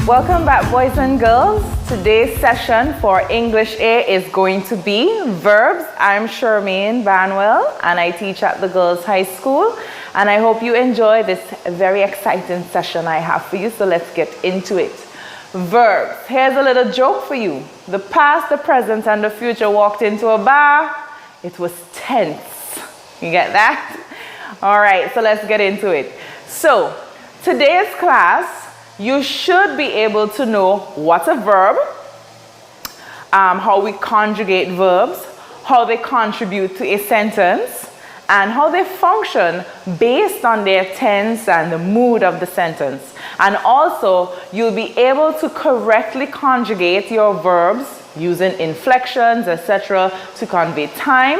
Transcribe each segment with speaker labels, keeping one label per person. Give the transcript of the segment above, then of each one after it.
Speaker 1: Welcome back, boys and girls. Today's session for English A is going to be verbs. I'm Charmaine Banwell and I teach at the Girls High School, and I hope you enjoy this very exciting session I have for you. So let's get into it. Verbs. Here's a little joke for you. The past, the present, and the future walked into a bar. It was tense. You get that? All right, so let's get into it. So today's class, you should be able to know what's a verb, how we conjugate verbs, how they contribute to a sentence, and how they function based on their tense and the mood of the sentence. And also, you'll be able to correctly conjugate your verbs using inflections, etc., to convey time,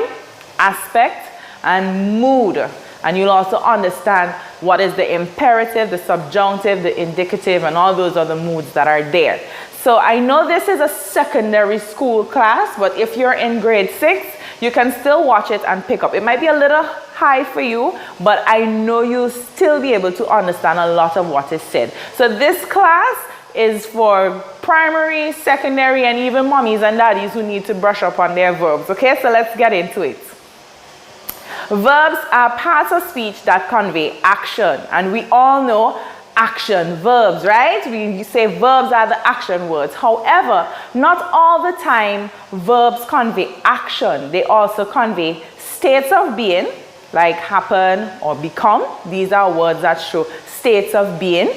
Speaker 1: aspect, and mood. And you'll also understand what is the imperative, the subjunctive, the indicative, and all those other moods that are there. So I know this is a secondary school class, but if you're in grade 6, you can still watch it and pick up. It might be a little high for you, but I know you'll still be able to understand a lot of what is said. So this class is for primary, secondary, and even mommies and daddies who need to brush up on their verbs. Okay, so let's get into it. Verbs are parts of speech that convey action, and we all know action verbs, right? We say verbs are the action words. However, not all the time verbs convey action. They also convey states of being, like happen or become. These are words that show states of being,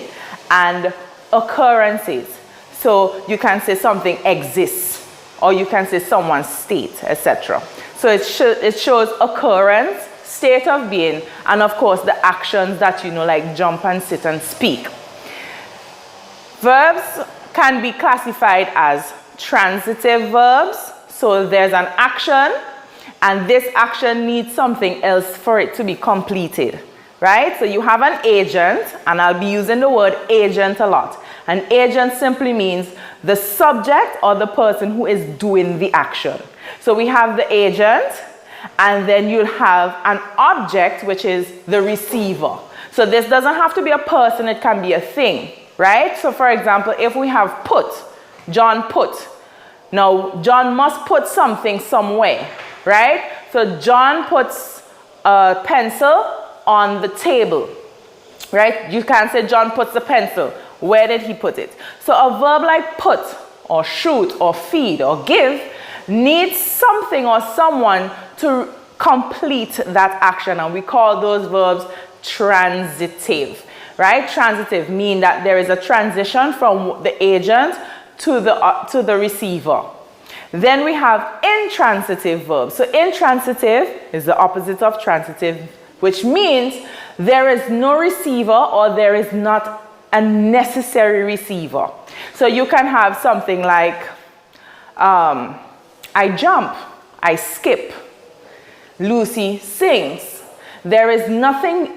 Speaker 1: and occurrences. So you can say something exists, or you can say someone's state, etc. So it shows occurrence, state of being, and of course the actions that you know, like jump and sit and speak. Verbs can be classified as transitive verbs. So there's an action, and this action needs something else for it to be completed, right? So you have an agent, and I'll be using the word agent a lot. An agent simply means the subject or the person who is doing the action. So we have the agent, and then you'll have an object, which is the receiver. So this doesn't have to be a person, it can be a thing, right? So for example, if we have put, John put. Now, John must put something somewhere, right? So John puts a pencil on the table, right? You can't say John puts the pencil. Where did he put it? So a verb like put, or shoot, or feed, or give needs something or someone to complete that action, and we call those verbs transitive, right? Transitive mean that there is a transition from the agent to the receiver. Then we have intransitive verbs. So intransitive is the opposite of transitive, which means there is no receiver, or there is not a necessary receiver. So you can have something like I jump, I skip, Lucy sings. There is nothing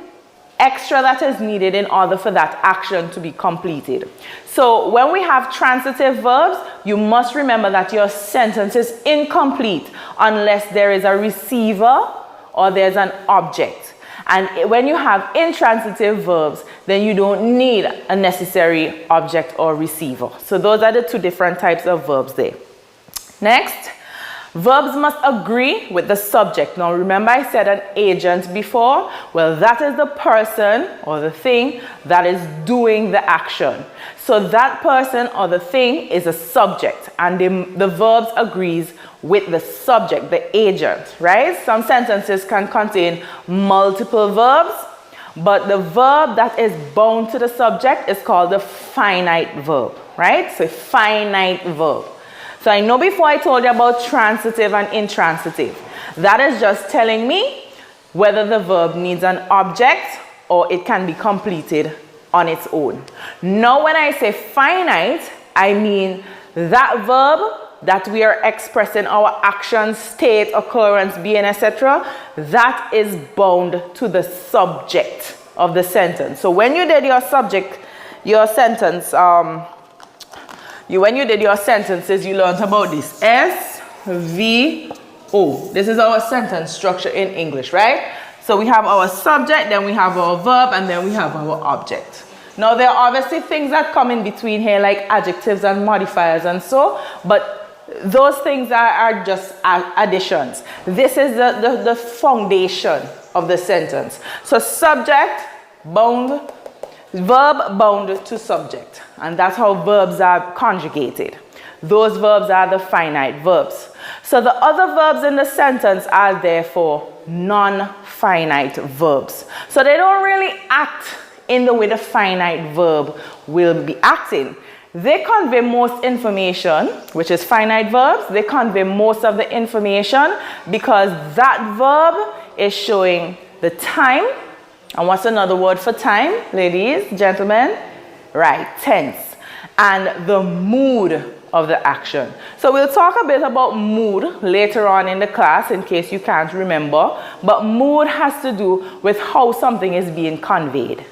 Speaker 1: extra that is needed in order for that action to be completed. So when we have transitive verbs, you must remember that your sentence is incomplete unless there is a receiver or there's an object. And when you have intransitive verbs, then you don't need a necessary object or receiver. So those are the two different types of verbs there. Next, verbs must agree with the subject. Now remember I said an agent before? Well, that is the person or the thing that is doing the action. So that person or the thing is a subject, and the verbs agrees with the subject, the agent, right? Some sentences can contain multiple verbs, but the verb that is bound to the subject is called the finite verb, right? So finite verb. So I know before I told you about transitive and intransitive. That is just telling me whether the verb needs an object or it can be completed on its own. Now when I say finite, I mean that verb that we are expressing our action, state, occurrence, being, etc., that is bound to the subject of the sentence. So when you did your sentence, when you did your sentences, you learned about this. S, V, O. This is our sentence structure in English, right? So we have our subject, then we have our verb, and then we have our object. Now there are obviously things that come in between here like adjectives and modifiers and so, but those things are just additions. This is the foundation of the sentence. So subject, bound, verb bound to subject. And that's how verbs are conjugated. Those verbs are the finite verbs. So the other verbs in the sentence are therefore non-finite verbs. So they don't really act in the way the finite verb will be acting. They convey most information, which is finite verbs. They convey most of the information because that verb is showing the time. And what's another word for time, ladies, gentlemen? Right, tense. And the mood of the action. So we'll talk a bit about mood later on in the class in case you can't remember. But mood has to do with how something is being conveyed.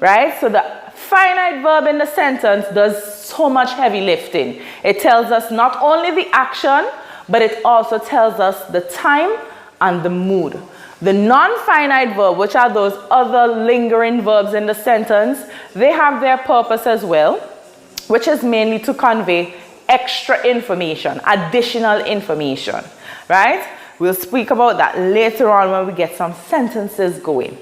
Speaker 1: Right? So the finite verb in the sentence does so much heavy lifting. It tells us not only the action, but it also tells us the time and the mood. The non-finite verb, which are those other lingering verbs in the sentence, they have their purpose as well, which is mainly to convey extra information, additional information, right? We'll speak about that later on when we get some sentences going.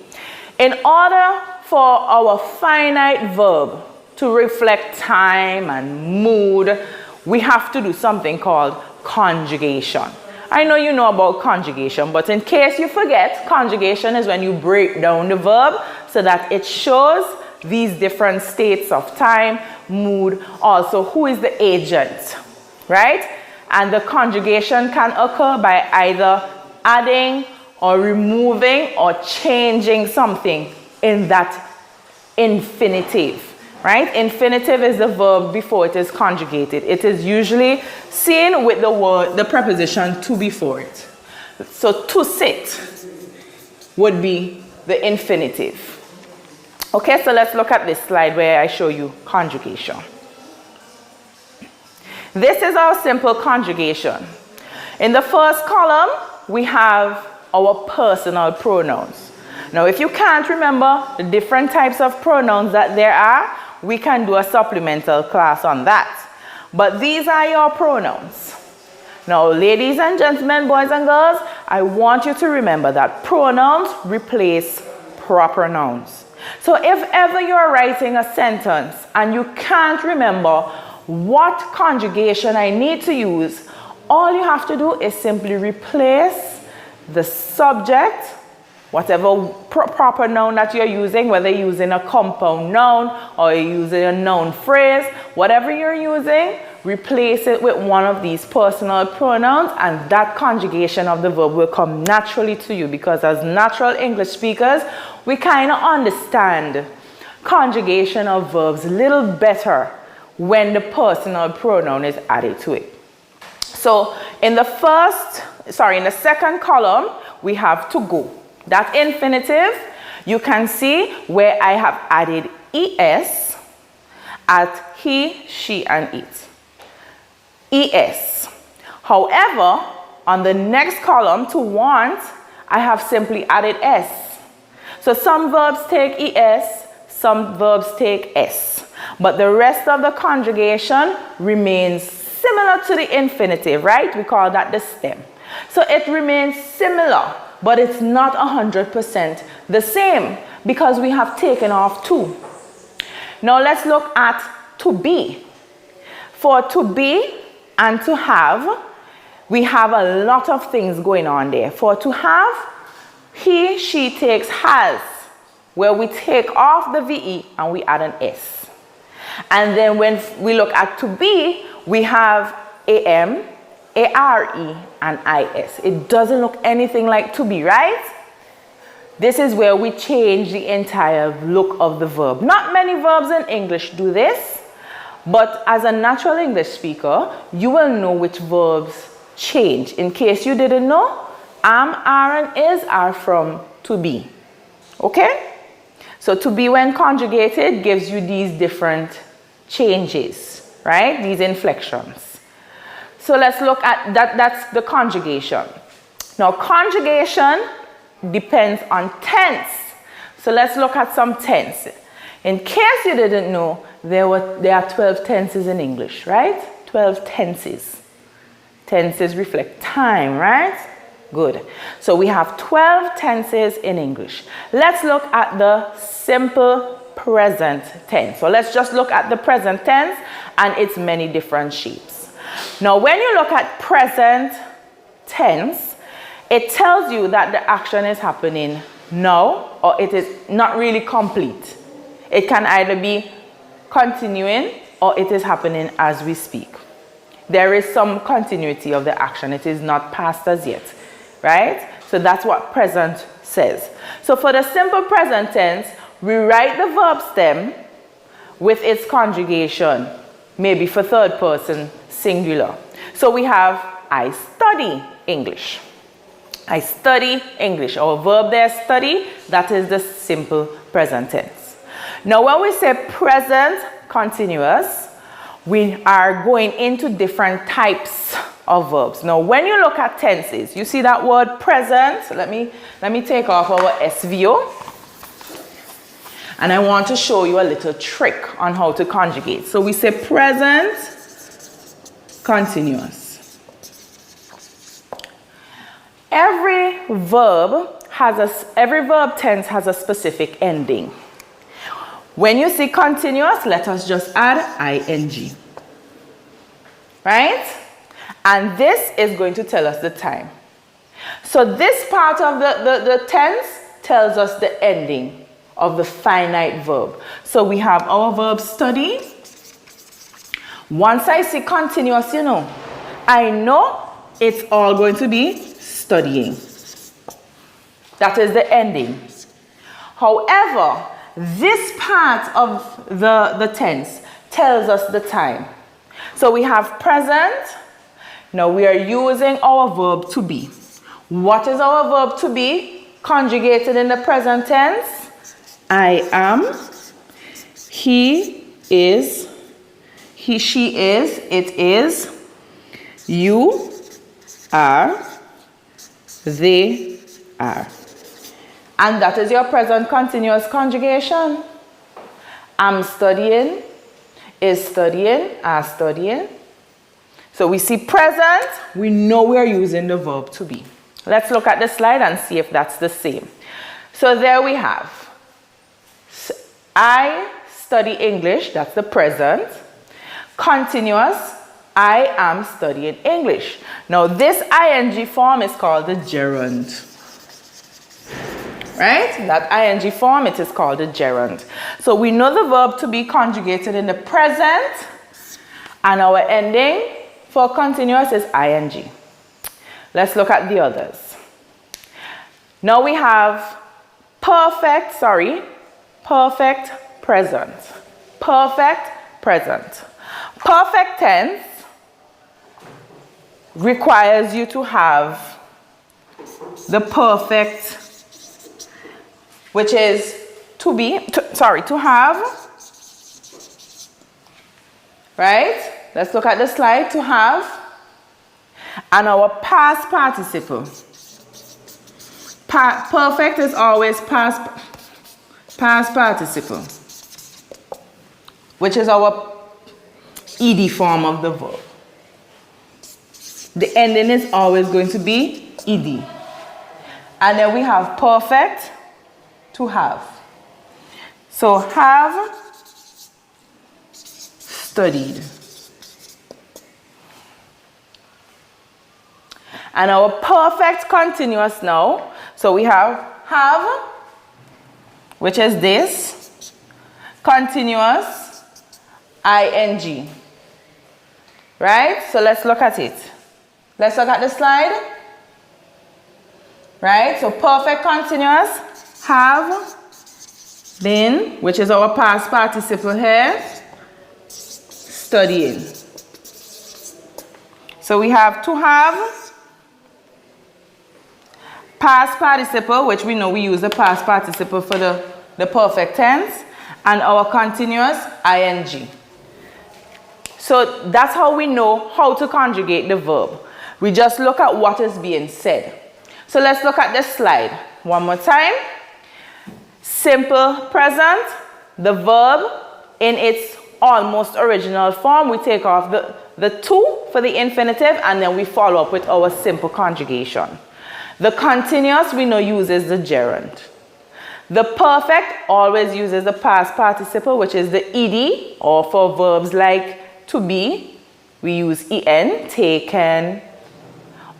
Speaker 1: In order for our finite verb to reflect time and mood, we have to do something called conjugation. I know you know about conjugation, but in case you forget, conjugation is when you break down the verb so that it shows these different states of time, mood, also who is the agent, right? And the conjugation can occur by either adding or removing or changing something in that infinitive, right? Infinitive is the verb before it is conjugated. It is usually seen with the preposition to before it. So to sit would be the infinitive. Okay, so let's look at this slide where I show you conjugation. This is our simple conjugation. In the first column, we have our personal pronouns. Now, if you can't remember the different types of pronouns that there are, we can do a supplemental class on that. But these are your pronouns. Now, ladies and gentlemen, boys and girls, I want you to remember that pronouns replace proper nouns. So if ever you're writing a sentence and you can't remember what conjugation I need to use, all you have to do is simply replace the subject, whatever proper noun that you're using, whether you're using a compound noun or you're using a noun phrase, whatever you're using, replace it with one of these personal pronouns and that conjugation of the verb will come naturally to you because as natural English speakers, we kind of understand conjugation of verbs a little better when the personal pronoun is added to it. So in the second column, we have to go. That infinitive, you can see where I have added es at he, she, and it. Es. However, on the next column, to want, I have simply added s. So some verbs take es, some verbs take s. But the rest of the conjugation remains similar to the infinitive, right? We call that the stem. So it remains similar, but it's not 100% the same because we have taken off to. Now let's look at to be. For to be and to have, we have a lot of things going on there. For to have, he, she takes has, where we take off the VE and we add an S. And then when we look at to be, we have AM, ARE, and IS. It doesn't look anything like to be, right? This is where we change the entire look of the verb. Not many verbs in English do this, but as a natural English speaker, you will know which verbs change. In case you didn't know, am, are, and is are from to be. Okay? So to be when conjugated gives you these different changes, right? These inflections. So let's look at that. That's the conjugation. Now conjugation depends on tense. So let's look at some tense. In case you didn't know, there are 12 tenses in English, right? 12 tenses. Tenses reflect time, right? Good. So we have 12 tenses in English. Let's look at the simple present tense. So let's just look at the present tense and its many different shapes. Now, when you look at present tense, it tells you that the action is happening now or it is not really complete. It can either be continuing or it is happening as we speak. There is some continuity of the action. It is not past as yet, right? So that's what present says. So for the simple present tense, we write the verb stem with its conjugation, maybe for third person singular. So we have I study English. I study English. Our verb there, study, that is the simple present tense. Now when we say present continuous, we are going into different types of verbs. Now when you look at tenses, you see that word present. Let me take off our SVO. And I want to show you a little trick on how to conjugate. So we say present continuous. Every verb tense has a specific ending. When you see continuous, let us just add ing. Right? And this is going to tell us the time. So this part of the tense tells us the ending of the finite verb. So we have our verb study. Once I see continuous, I know it's all going to be studying. That is the ending. However, this part of the tense tells us the time. So we have present. Now we are using our verb to be. What is our verb to be? Conjugated in the present tense. I am, he is, she is, it is, you are, they are. And that is your present continuous conjugation. I'm studying, is studying, are studying. So we see present, we know we are using the verb to be. Let's look at the slide and see if that's the same. So there we have. I study English, that's the present. Continuous, I am studying English. Now this ing form is called the gerund. Right? That ing form, it is called the gerund. So we know the verb to be conjugated in the present, and our ending for continuous is ing. Let's look at the others. Now we have perfect present. Perfect present. Perfect tense requires you to have the perfect, which is to have. Right? Let's look at the slide. To have. And our past participle. Perfect is always past participle, which is our ed form of the verb. The ending is always going to be ed. And then we have perfect, to have. So have studied. And our perfect continuous now. So we have, which is this, continuous, ing. Right? So let's look at it. Let's look at the slide. Right? So perfect continuous, have been, which is our past participle here, studying. So we have to have, past participle, which we know we use the past participle for the perfect tense, and our continuous ing. So that's how we know how to conjugate the verb. We just look at what is being said. So let's look at this slide one more time. Simple present, the verb in its almost original form. We take off the to for the infinitive, and then we follow up with our simple conjugation. The continuous we know uses the gerund. The perfect always uses the past participle, which is the ed, or for verbs like to be, we use en, taken,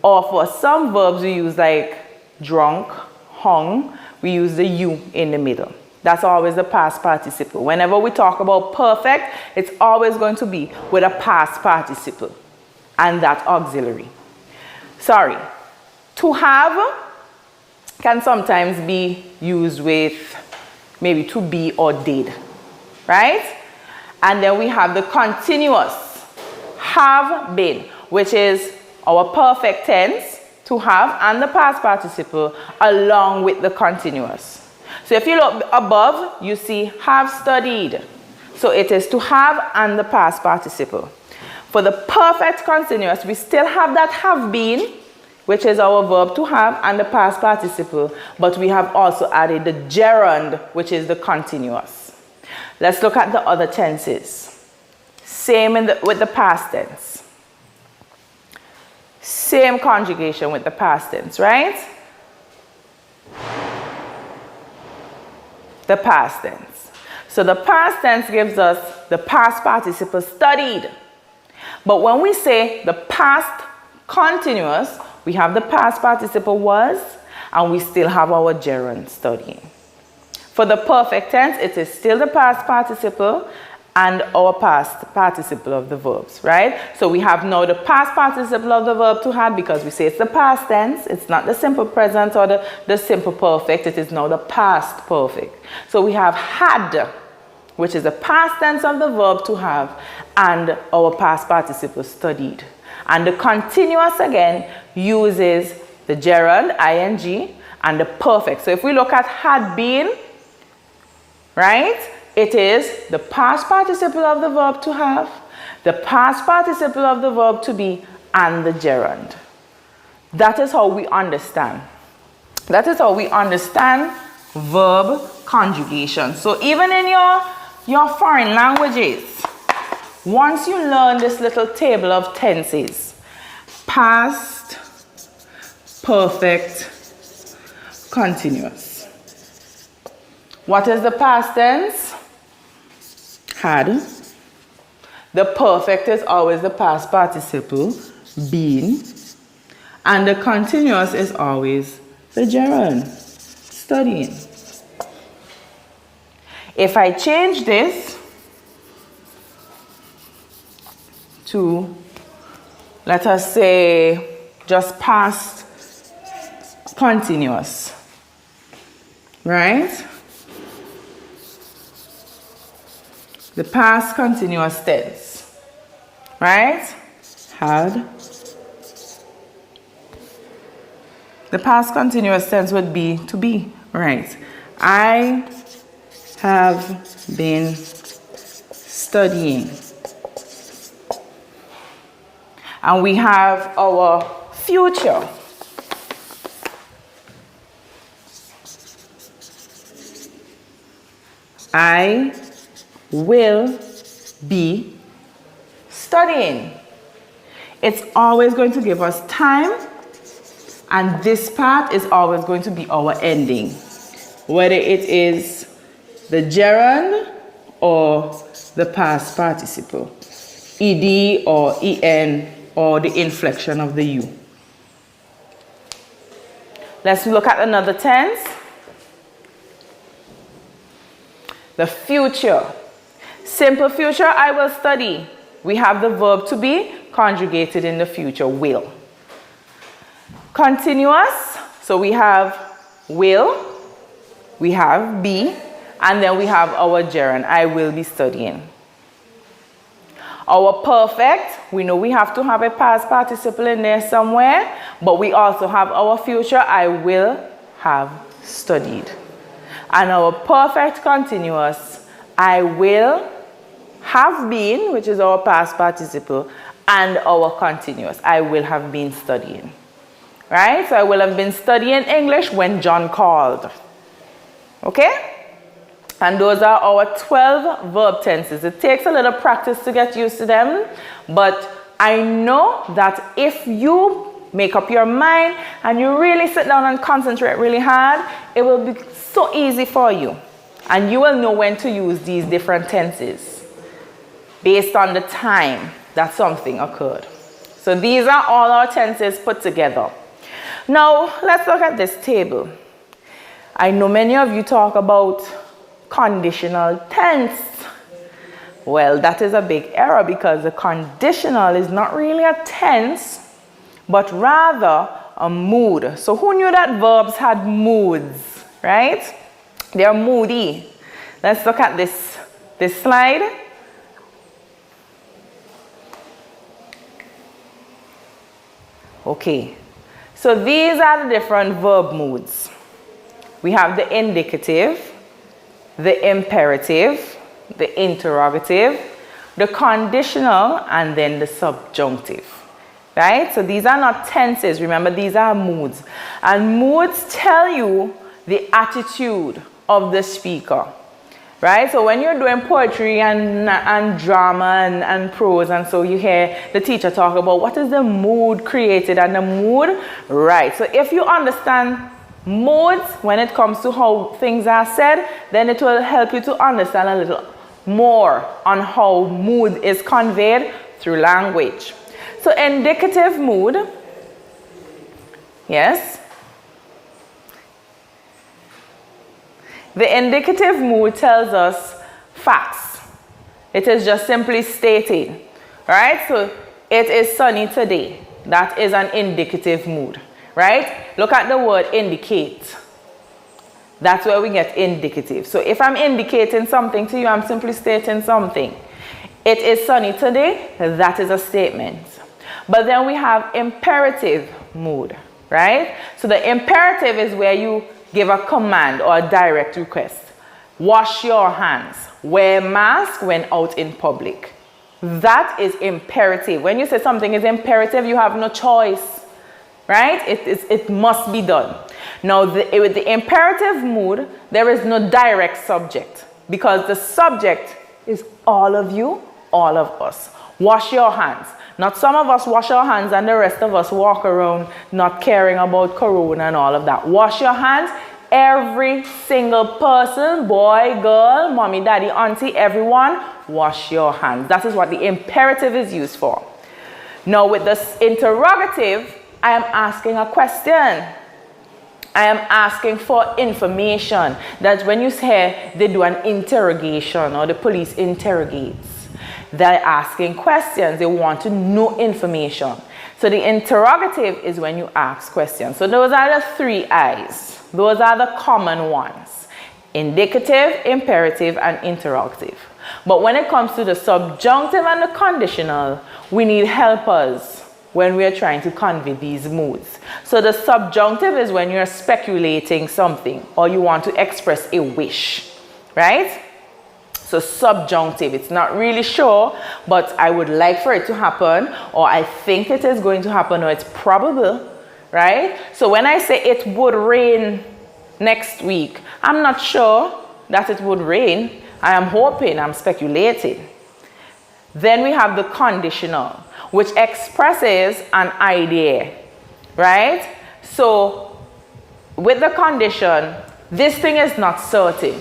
Speaker 1: or for some verbs we use like drunk, hung, we use the u in the middle. That's always the past participle. Whenever we talk about perfect, it's always going to be with a past participle and that auxiliary. Sorry. To have can sometimes be used with maybe to be or did, right? And then we have the continuous, have been, which is our perfect tense, to have, and the past participle along with the continuous. So if you look above, you see have studied. So it is to have and the past participle. For the perfect continuous, we still have that have been, which is our verb to have, and the past participle, but we have also added the gerund, which is the continuous. Let's look at the other tenses. Same with the past tense. Same conjugation with the past tense, right? The past tense. So the past tense gives us the past participle studied. But when we say the past continuous, we have the past participle was, and we still have our gerund studying. For the perfect tense, it is still the past participle and our past participle of the verbs, right? So we have now the past participle of the verb to have, because we say it's the past tense. It's not the simple present or the simple perfect. It is now the past perfect. So we have had, which is the past tense of the verb to have, and our past participle studied. And the continuous again uses the gerund, ing, and the perfect. So if we look at had been, right? It is the past participle of the verb to have, the past participle of the verb to be, and the gerund. That is how we understand. That is how we understand verb conjugation. So even in your foreign languages, once you learn this little table of tenses, past, perfect, continuous. What is the past tense? Had. The perfect is always the past participle, been. And the continuous is always the gerund, studying. If I change this to, let us say, just past continuous, right? The past continuous tense, right? Had. The past continuous tense would be to be, right? I have been studying. And we have our future. I will be studying. It's always going to give us time, and this part is always going to be our ending, whether it is the gerund or the past participle, ed or en, or the inflection of the u. Let's look at another tense. The future. Simple future, I will study. We have the verb to be conjugated in the future, will. Continuous, so we have will, we have be, and then we have our gerund, I will be studying. Our perfect, we know we have to have a past participle in there somewhere, but we also have our future, I will have studied. And our perfect continuous, I will have been, which is our past participle, and our continuous, I will have been studying. Right? So I will have been studying English when John called. Okay? And those are our 12 verb tenses. It takes a little practice to get used to them, but I know that if you make up your mind and you really sit down and concentrate really hard, it will be so easy for you. And you will know when to use these different tenses based on the time that something occurred. So these are all our tenses put together. Now, let's look at this table. I know many of you talk about conditional tense. Well, that is a big error because the conditional is not really a tense, but rather a mood. So who knew that verbs had moods, right? They are moody. Let's look at this slide. Okay, so these are the different verb moods. We have the indicative, the imperative, the interrogative, the conditional, and then the subjunctive, right? So these are not tenses. Remember, these are moods. And moods tell you the attitude of the speaker, right? So when you're doing poetry and drama and prose, and so you hear the teacher talk about what is the mood created and the mood, right? So if you understand moods when it comes to how things are said, then it will help you to understand a little more on how mood is conveyed through language. So indicative mood, yes. The indicative mood tells us facts. It is just simply stating, right? So it is sunny today. That is an indicative mood, right? Look at the word indicate. That's where we get indicative. So if I'm indicating something to you, I'm simply stating something. It is sunny today. That is a statement. But then we have imperative mood, right? So the imperative is where you give a command or a direct request. Wash your hands. Wear mask when out in public. That is imperative. When you say something is imperative, you have no choice, right? It must be done. Now, with the imperative mood, there is no direct subject because the subject is all of you, all of us. Wash your hands. Not some of us wash our hands and the rest of us walk around not caring about corona and all of that. Wash your hands. Every single person, boy, girl, mommy, daddy, auntie, everyone, wash your hands. That is what the imperative is used for. Now with this interrogative, I am asking a question. I am asking for information. That's when you say they do an interrogation or the police interrogates. They're asking questions. They want to know information. So the interrogative is when you ask questions. So those are the three I's. Those are the common ones. Indicative, imperative, and interrogative. But when it comes to the subjunctive and the conditional, we need helpers when we are trying to convey these moods. So the subjunctive is when you're speculating something or you want to express a wish, right? So subjunctive, it's not really sure, but I would like for it to happen, or I think it is going to happen, or it's probable, right? So when I say it would rain next week, I'm not sure that it would rain. I am hoping, I'm speculating. Then we have the conditional, which expresses an idea, right? So with the condition, this thing is not certain.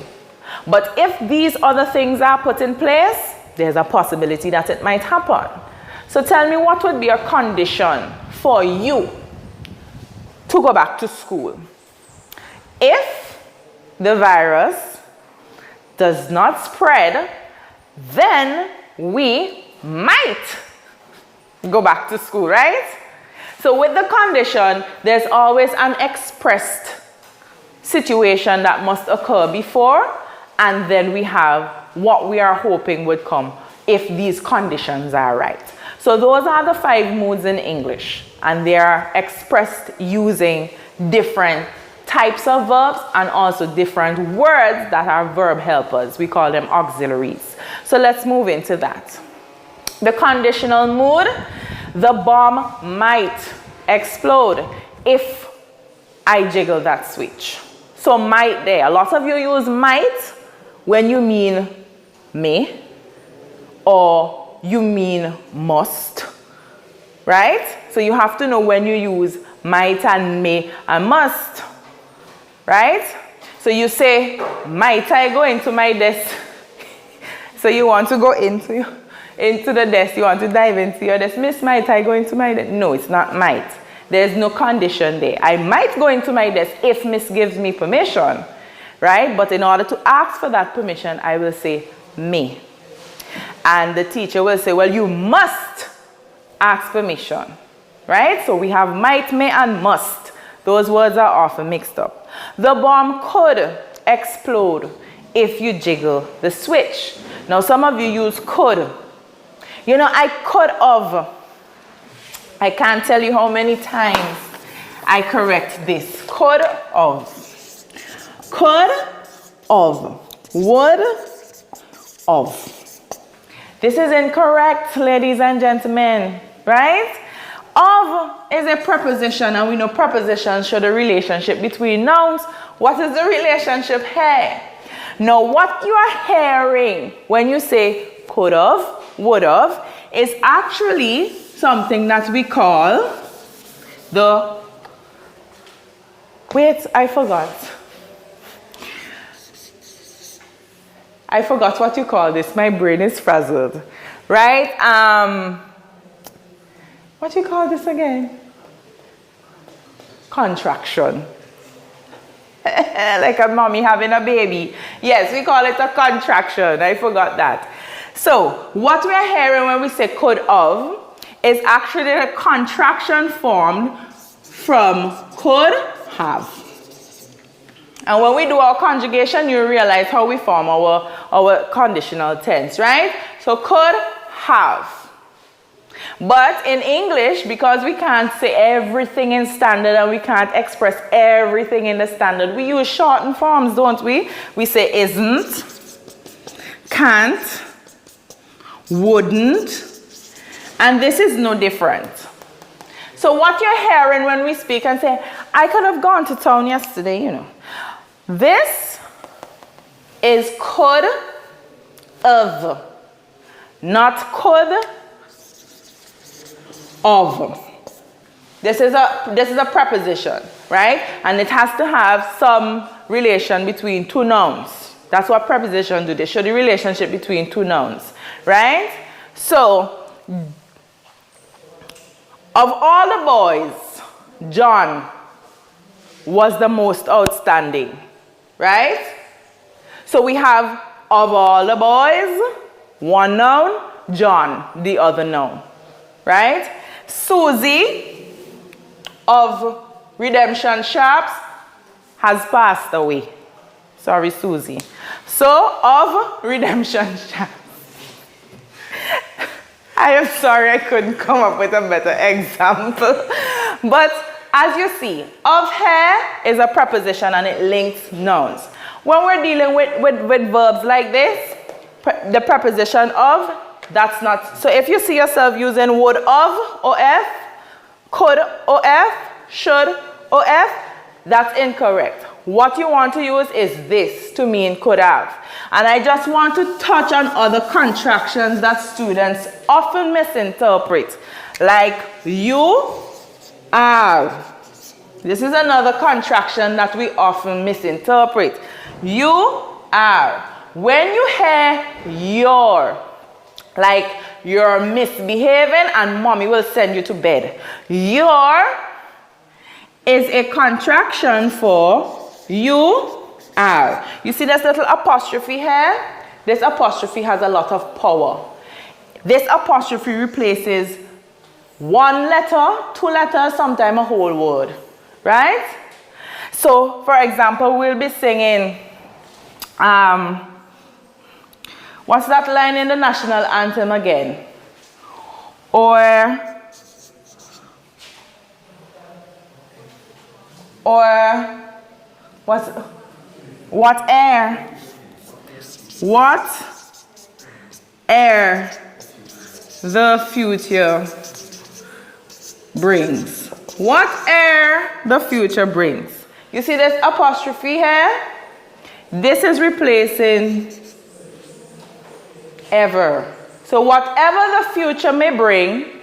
Speaker 1: But if these other things are put in place, there's a possibility that it might happen. So tell me, what would be a condition for you to go back to school? If the virus does not spread, then we might go back to school, right? So with the condition, there's always an expressed situation that must occur before, and then we have what we are hoping would come if these conditions are right. So those are the 5 moods in English, and they are expressed using different types of verbs and also different words that are verb helpers. We call them auxiliaries. So let's move into that. The conditional mood, the bomb might explode if I jiggle that switch. So might there. A lot of you use might when you mean may or you mean must, right? So you have to know when you use might and may and must, right? So you say, might I go into my desk? So you want to go into the desk, you want to dive into your desk. Miss, might I go into my desk? No, it's not might. There's no condition there. I might go into my desk if Miss gives me permission, right? But in order to ask for that permission, I will say may. And the teacher will say, well, you must ask permission, right? So we have might, may, and must. Those words are often mixed up. The bomb could explode if you jiggle the switch. Now, some of you use could. You know, I could have. I can't tell you how many times I correct this. Could have. Could have. Would have. This is incorrect, ladies and gentlemen, right? Of is a preposition, and we know prepositions show the relationship between nouns. What is the relationship here? Now, what you are hearing when you say could have, would have, is actually something that we call the... Wait, I forgot. I forgot what you call this. My brain is frazzled. Right? What do you call this again? Contraction. Like a mommy having a baby. Yes, we call it a contraction. I forgot that. So, what we are hearing when we say could have is actually a contraction formed from could have. And when we do our conjugation, you realize how we form our conditional tense, right? So could have. But in English, because we can't say everything in standard and we can't express everything in the standard, we use shortened forms, don't we? We say isn't, can't, wouldn't, and this is no different. So what you're hearing when we speak and say, I could have gone to town yesterday, you know. This is could have, not could of. This is a preposition, right? And it has to have some relation between two nouns. That's what prepositions do. They show the relationship between two nouns, right? So, of all the boys, John was the most outstanding, right? So we have of all the boys, one noun, John, the other noun, right? Susie of Redemption Shops has passed away. Sorry, Susie. So, of Redemption Shops. I am sorry I couldn't come up with a better example. But as you see, of here is a preposition and it links nouns. When we're dealing with verbs like this, the preposition of, that's not, so if you see yourself using would of, of, could, of, should, of, that's incorrect. What you want to use is this to mean could have. And I just want to touch on other contractions that students often misinterpret. Like you are. This is another contraction that we often misinterpret. You are. When you hear your, like you're misbehaving and mommy will send you to bed. Your is a contraction for you are. You see this little apostrophe here? This apostrophe has a lot of power. This apostrophe replaces one letter, two letters, sometimes a whole word. Right? So, for example, we'll be singing, what's that line in the national anthem again? Or what air the future brings. What air the future brings. You see this apostrophe here? This is replacing ever. So whatever the future may bring,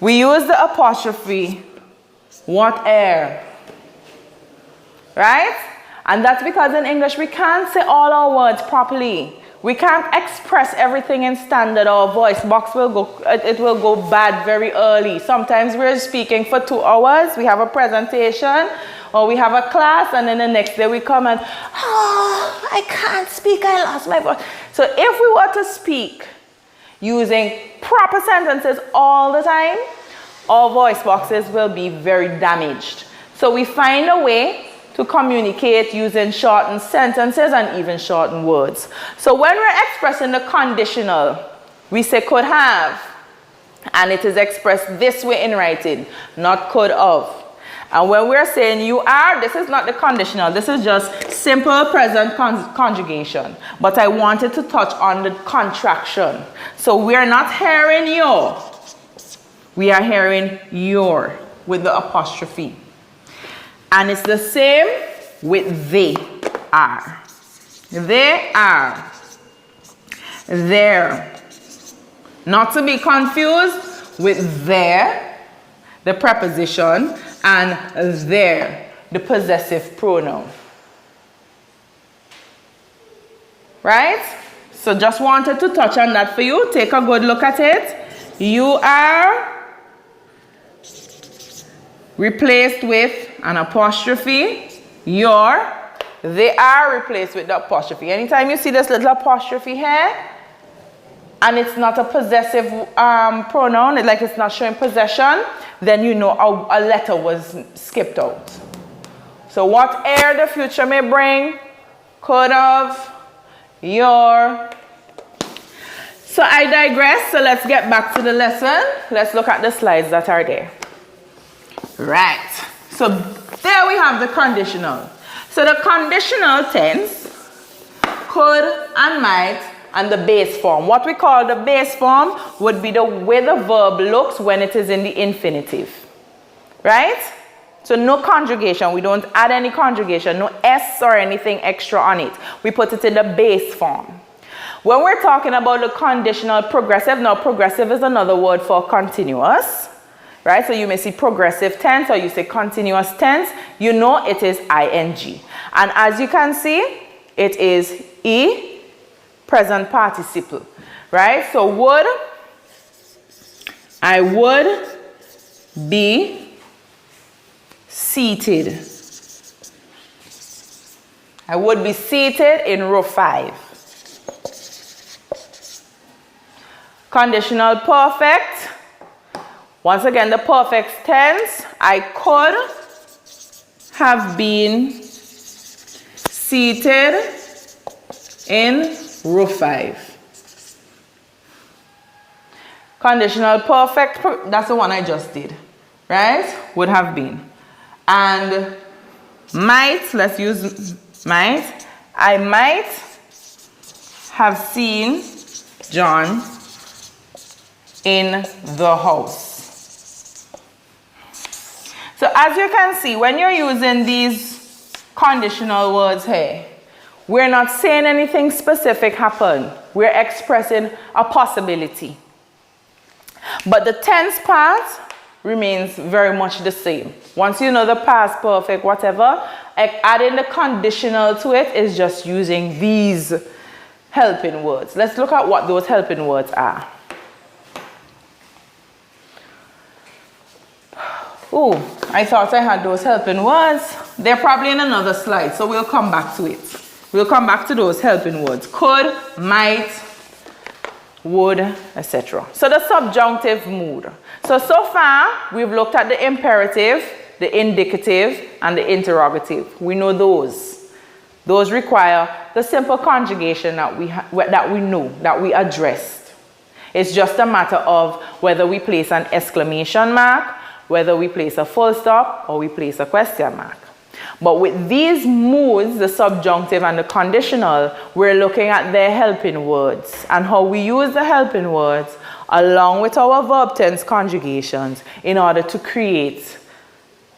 Speaker 1: we use the apostrophe whatever. Right? And that's because in English we can't say all our words properly. We can't express everything in standard. Our voice box will go bad very early. Sometimes we're speaking for 2 hours, we have a presentation, or we have a class, and then the next day we come and, oh, I can't speak, I lost my voice. So if we were to speak using proper sentences all the time, our voice boxes will be very damaged. So we find a way to communicate using shortened sentences and even shortened words. So when we're expressing the conditional, we say could have, and it is expressed this way in writing, not could have. And when we're saying you are, this is not the conditional, this is just simple present conjugation. But I wanted to touch on the contraction. So we're not hearing your, we are hearing your with the apostrophe. And it's the same with they are. They are. There. Not to be confused with there, the preposition, and there, the possessive pronoun. Right? So just wanted to touch on that for you. Take a good look at it. You are replaced with an apostrophe. Your. They are replaced with the apostrophe. Anytime you see this little apostrophe here, and it's not a possessive pronoun, like it's not showing possession, then you know a letter was skipped out. So whatever the future may bring, could have, your. So I digress, so let's get back to the lesson. Let's look at the slides that are there. Right, so there we have the conditional. So the conditional tense, could and might, and the base form. What we call the base form would be the way the verb looks when it is in the infinitive. Right? So no conjugation. We don't add any conjugation, no S or anything extra on it. We put it in the base form. When we're talking about the conditional progressive, now progressive is another word for continuous. Right? So you may see progressive tense or you say continuous tense. You know it is ing. And as you can see, it is E present participle. Right? So would, I would be seated. I would be seated in row 5. Conditional perfect. Once again, the perfect tense, I could have been seated in row 5. Conditional perfect, that's the one I just did, right? Would have been. And might, let's use might. I might have seen John in the house. So as you can see, when you're using these conditional words here, we're not saying anything specific happened. We're expressing a possibility. But the tense part remains very much the same. Once you know the past perfect, whatever, adding the conditional to it is just using these helping words. Let's look at what those helping words are. Oh, I thought I had those helping words. They're probably in another slide, so we'll come back to it. We'll come back to those helping words. Could, might, would, etc. So the subjunctive mood. So far, we've looked at the imperative, the indicative, and the interrogative. We know those. Those require the simple conjugation that we know, that we addressed. It's just a matter of whether we place an exclamation mark, whether we place a full stop, or we place a question mark. But with these moods, the subjunctive and the conditional, we're looking at their helping words and how we use the helping words along with our verb tense conjugations in order to create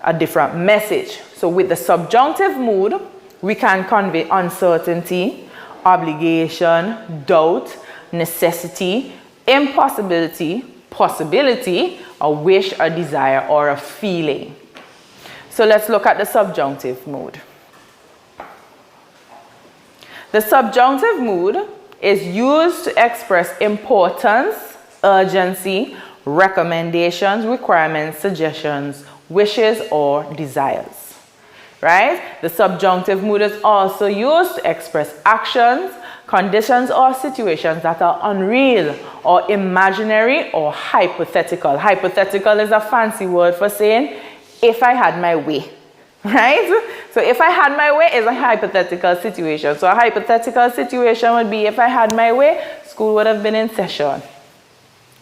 Speaker 1: a different message. So with the subjunctive mood, we can convey uncertainty, obligation, doubt, necessity, impossibility, possibility, a wish, a desire, or a feeling. So let's look at the subjunctive mood. The subjunctive mood is used to express importance, urgency, recommendations, requirements, suggestions, wishes, or desires. Right? The subjunctive mood is also used to express actions, conditions, or situations that are unreal or imaginary or hypothetical. Hypothetical is a fancy word for saying, if I had my way. Right? So if I had my way is a hypothetical situation. So a hypothetical situation would be if I had my way, school would have been in session.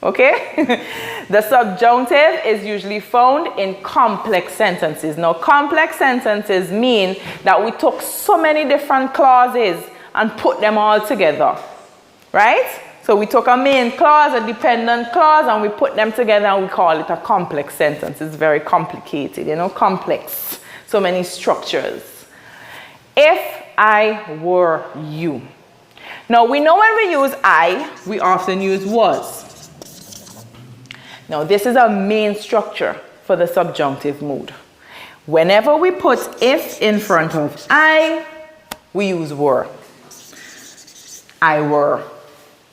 Speaker 1: Okay? The subjunctive is usually found in complex sentences. Now, complex sentences mean that we took so many different clauses and put them all together. Right? So we took a main clause, a dependent clause, and we put them together and we call it a complex sentence. It's very complicated, you know, complex. So many structures. If I were you. Now, we know when we use I, we often use was. Now, this is a main structure for the subjunctive mood. Whenever we put if in front of I, we use were. I were.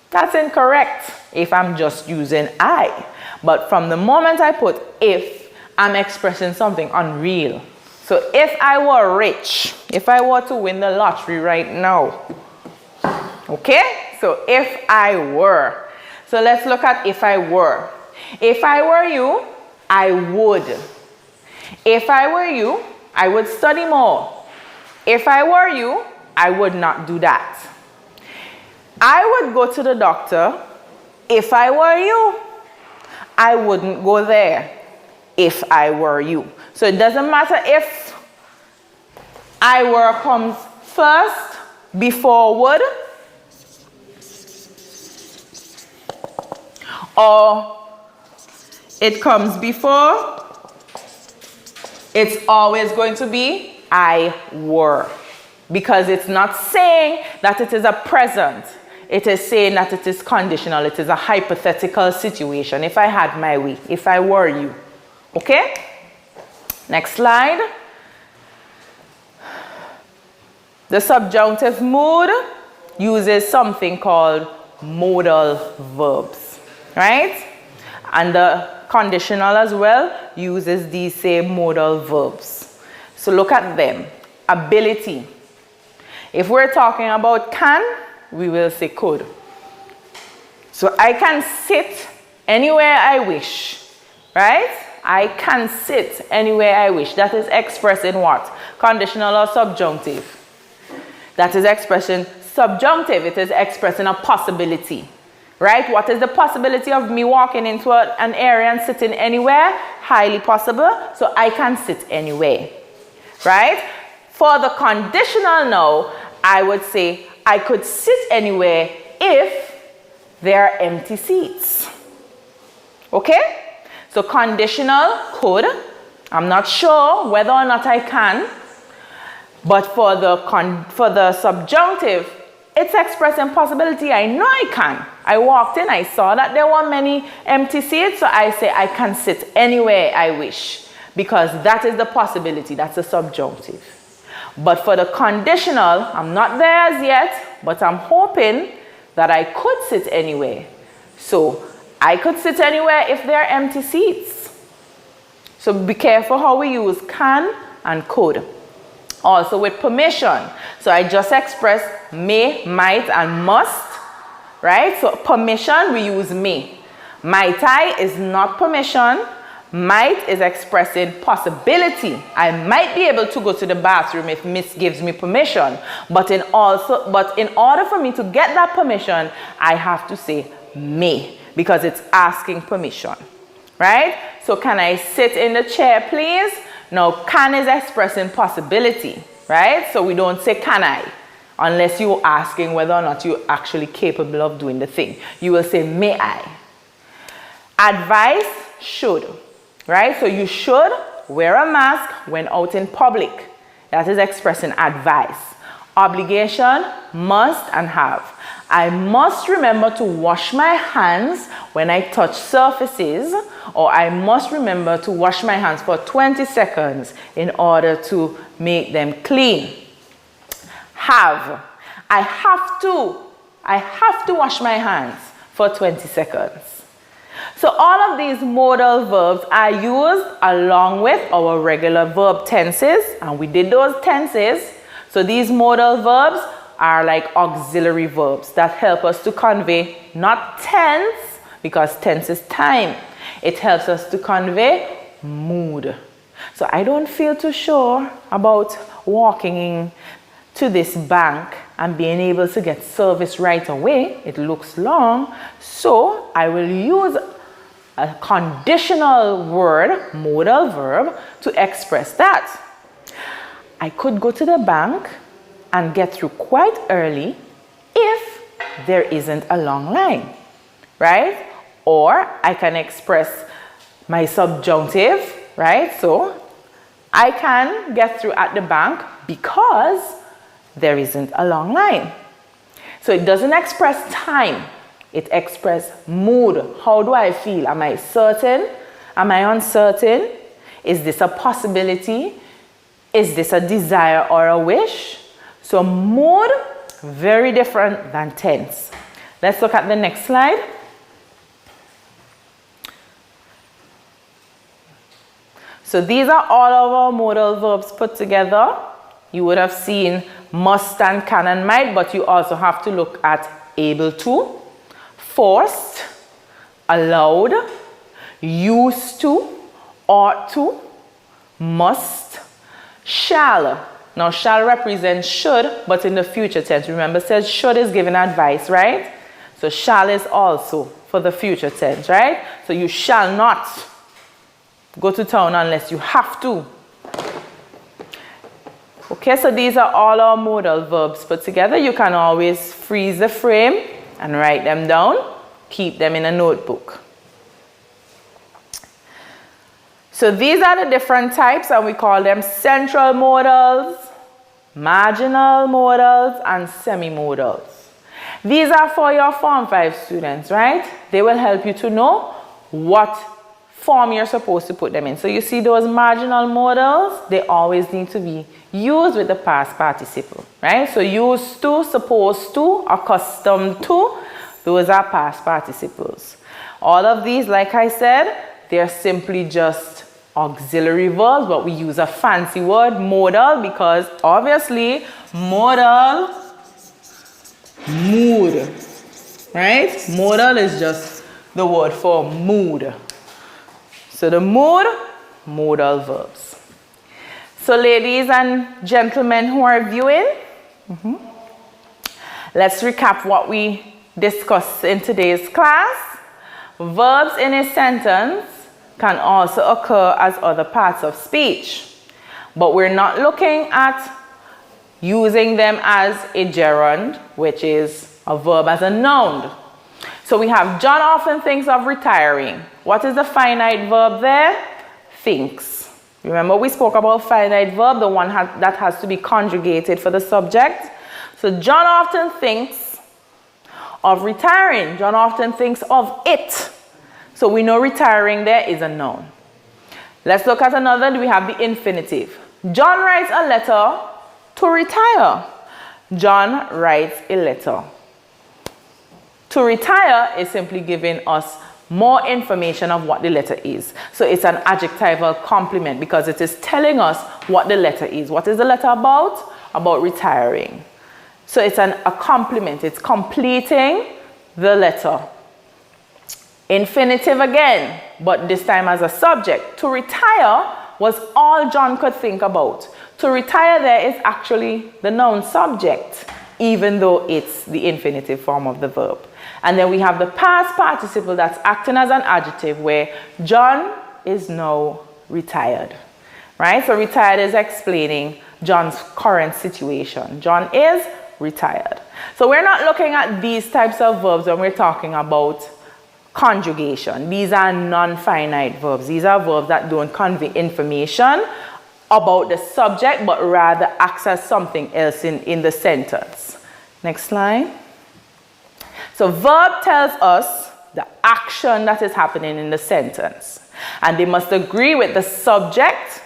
Speaker 1: That's incorrect if I'm just using I. But from the moment I put if, I'm expressing something unreal. So if I were rich, if I were to win the lottery right now, okay? So if I were. So let's look at if I were. If I were you, I would. If I were you, I would study more. If I were you, I would not do that. I would go to the doctor. If I were you, I wouldn't go there. If I were you. So it doesn't matter if I were comes first before would, or it comes before, it's always going to be I were. Because it's not saying that it is a present. It is saying that it is conditional. It is a hypothetical situation. If I had my way, if I were you. Okay? Next slide. The subjunctive mood uses something called modal verbs, right? And the conditional as well uses these same modal verbs. So look at them. Ability. If we're talking about can, we will say could. So I can sit anywhere I wish, right? I can sit anywhere I wish. That is expressing what? Conditional or subjunctive? That is expressing subjunctive. It is expressing a possibility, right? What is the possibility of me walking into an area and sitting anywhere? Highly possible. So I can sit anywhere, right? For the conditional now, I would say I could sit anywhere if there are empty seats. Okay? So conditional, could. I'm not sure whether or not I can. But for the subjunctive, it's expressing possibility. I know I can. I walked in, I saw that there were many empty seats, so I say I can sit anywhere I wish. Because that is the possibility. That's a subjunctive. But for the conditional, I'm not there as yet, but I'm hoping that I could sit anywhere. So I could sit anywhere if there are empty seats. So be careful how we use can and could. Also with permission. So I just expressed may, might, and must. Right? So permission, we use may. Might I is not permission. Might is expressing possibility. I might be able to go to the bathroom if Miss gives me permission. But in order for me to get that permission, I have to say may, because it's asking permission. Right? So can I sit in the chair, please? Now, can is expressing possibility. Right? So we don't say can I, unless you're asking whether or not you're actually capable of doing the thing. You will say may I. Advice, should. Right? So you should wear a mask when out in public. That is expressing advice. Obligation, must and have. I must remember to wash my hands when I touch surfaces, or I must remember to wash my hands for 20 seconds in order to make them clean. Have. I have to wash my hands for 20 seconds. So all of these modal verbs are used along with our regular verb tenses, and we did those tenses. So these modal verbs are like auxiliary verbs that help us to convey not tense, because tense is time. It helps us to convey mood. So I don't feel too sure about walking to this bank and being able to get service right away. It looks long, so I will use a conditional word, modal verb, to express that. I could go to the bank and get through quite early if there isn't a long line, right? Or I can express my subjunctive, right? So I can get through at the bank because there isn't a long line. So it doesn't express time, it expresses mood. How do I feel? Am I certain? Am I uncertain? Is this a possibility? Is this a desire or a wish? So mood, very different than tense. Let's look at the next slide. So these are all of our modal verbs put together. You would have seen must and can and might, but you also have to look at able to, forced, allowed, used to, ought to, must, shall. Now shall represents should, but in the future tense. Remember, it says should is giving advice, right? So shall is also for the future tense, right? So you shall not go to town unless you have to. Okay, so these are all our modal verbs put together. You can always freeze the frame and write them down. Keep them in a notebook. So these are the different types, and we call them central modals, marginal modals, and semi-modals. These are for your Form 5 students, right? They will help you to know what form you're supposed to put them in. So you see those marginal modals, they always need to be used with the past participle, right? So used to, supposed to, accustomed to, those are past participles. All of these, like I said, they're simply just auxiliary verbs, but we use a fancy word, modal, because obviously modal, mood, right? Modal is just the word for mood. So the mood, modal verbs. So ladies and gentlemen who are viewing, let's recap what we discussed in today's class. Verbs in a sentence can also occur as other parts of speech, but we're not looking at using them as a gerund, which is a verb as a noun. So we have John often thinks of retiring. What is the finite verb there? Thinks. Remember we spoke about finite verb, the one that has to be conjugated for the subject. So John often thinks of retiring. John often thinks of it. So we know retiring there is a noun. Let's look at another. We have the infinitive. John writes a letter to retire. John writes a letter. To retire is simply giving us more information of what the letter is. So it's an adjectival complement because it is telling us what the letter is. What is the letter about? About retiring. So it's a complement. It's completing the letter. Infinitive again, but this time as a subject. To retire was all John could think about. To retire there is actually the noun subject, even though it's the infinitive form of the verb. And then we have the past participle that's acting as an adjective where John is now retired, right? So retired is explaining John's current situation. John is retired. So we're not looking at these types of verbs when we're talking about conjugation. These are non-finite verbs. These are verbs that don't convey information about the subject, but rather acts as something else in the sentence. Next slide. So verb tells us the action that is happening in the sentence. And they must agree with the subject,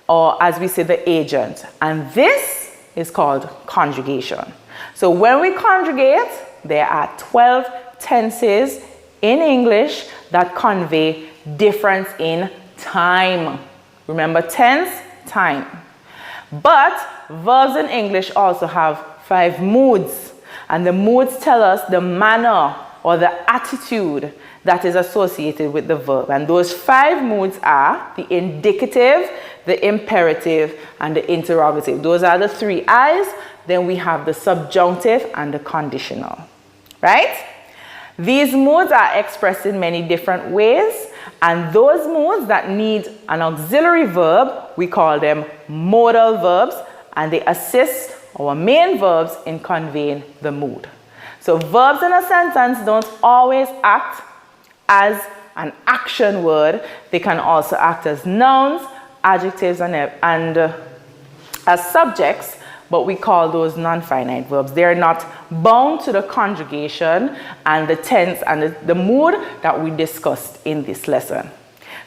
Speaker 1: or as we say, the agent. And this is called conjugation. So when we conjugate, there are 12 tenses in English that convey difference in time. Remember, tense, time. But verbs in English also have 5 moods. And the moods tell us the manner or the attitude that is associated with the verb. And those 5 moods are the indicative, the imperative, and the interrogative. Those are the 3 I's. Then we have the subjunctive and the conditional, right? These moods are expressed in many different ways, and those moods that need an auxiliary verb, we call them modal verbs, and they assist our main verbs in conveying the mood. So verbs in a sentence don't always act as an action word. They can also act as nouns, adjectives, and as subjects, but we call those non-finite verbs. They are not bound to the conjugation and the tense and the mood that we discussed in this lesson.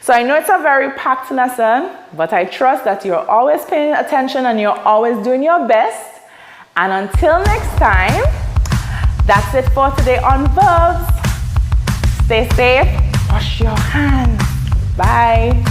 Speaker 1: So I know it's a very packed lesson, but I trust that you're always paying attention and you're always doing your best. And until next time, that's it for today on Verbs. Stay safe, wash your hands. Bye.